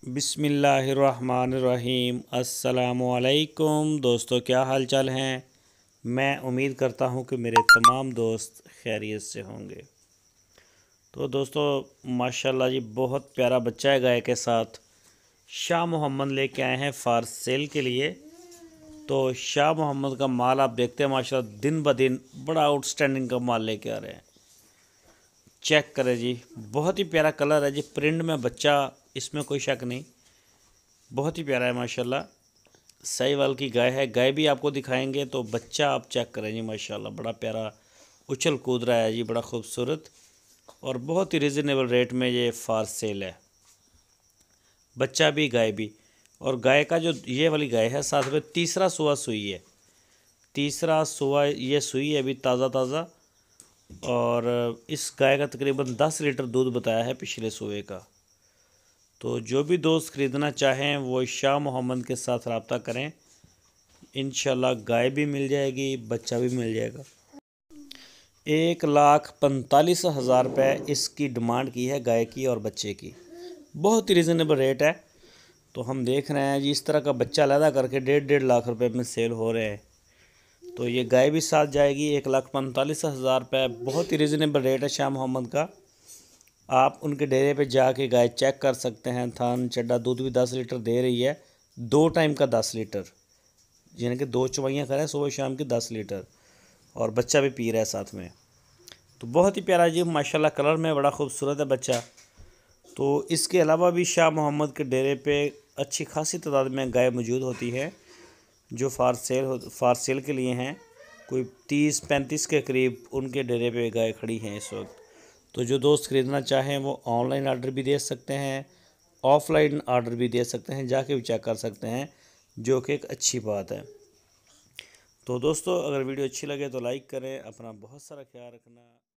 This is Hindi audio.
बिस्मिल्लाहिर्रहमानिर्रहीम। अस्सलामुअलैकुम दोस्तों, क्या हाल चाल हैं। मैं उम्मीद करता हूं कि मेरे तमाम दोस्त खैरियत से होंगे। तो दोस्तों माशाल्लाह जी, बहुत प्यारा बच्चा है गाय के साथ। शाह मोहम्मद लेके आए हैं फार सेल के लिए। तो शाह मोहम्मद का माल आप देखते हैं माशाल्लाह, दिन ब दिन बड़ा आउटस्टैंडिंग का माल लेके आ रहे हैं। चेक करें जी, बहुत ही प्यारा कलर है जी, प्रिंट में बच्चा, इसमें कोई शक नहीं, बहुत ही प्यारा है माशाल्लाह। साहिवाल की गाय है, गाय भी आपको दिखाएंगे। तो बच्चा आप चेक करें जी, माशाल्लाह बड़ा प्यारा उछल कूद रहा है जी, बड़ा खूबसूरत और बहुत ही रिजनेबल रेट में ये फार सेल है। बच्चा भी गाय भी, और गाय का जो ये वाली गाय है साथ में तीसरा सुआ सुई है। तीसरा सुआ ये सुई है अभी ताज़ा ताज़ा। और इस गाय का तकरीबन 10 लीटर दूध बताया है पिछले सुए का। तो जो भी दोस्त ख़रीदना चाहें वो शाह मोहम्मद के साथ रब्ता करें, इंशाल्लाह गाय भी मिल जाएगी, बच्चा भी मिल जाएगा। 1,45,000 रुपये इसकी डिमांड की है गाय की और बच्चे की। बहुत ही रिजनेबल रेट है। तो हम देख रहे हैं जी, इस तरह का बच्चा अलहदा करके 1.5 लाख रुपए में सेल हो रहे हैं। तो ये गाय भी साथ जाएगी। 1,45,000 रुपये बहुत ही रिजनेबल रेट है शाह मोहम्मद का। आप उनके डेरे पे जाके गाय चेक कर सकते हैं। थान चड्डा दूध भी 10 लीटर दे रही है, 2 टाइम का 10 लीटर, यानी कि 2 चवाइयाँ करें सुबह शाम की 10 लीटर, और बच्चा भी पी रहा है साथ में। तो बहुत ही प्यारा जी, माशाल्लाह कलर में बड़ा खूबसूरत है बच्चा। तो इसके अलावा भी शाह मोहम्मद के डेरे पे अच्छी खासी तादाद में गाय मौजूद होती है जो फार सेल के लिए हैं। कोई 30-35 के करीब उनके डेरे पे गाय खड़ी हैं इस वक्त। तो जो दोस्त ख़रीदना चाहें वो ऑनलाइन आर्डर भी दे सकते हैं, ऑफ़लाइन आर्डर भी दे सकते हैं, जाके भी चेक कर सकते हैं, जो कि एक अच्छी बात है। तो दोस्तों अगर वीडियो अच्छी लगे तो लाइक करें, अपना बहुत सारा ख्याल रखना।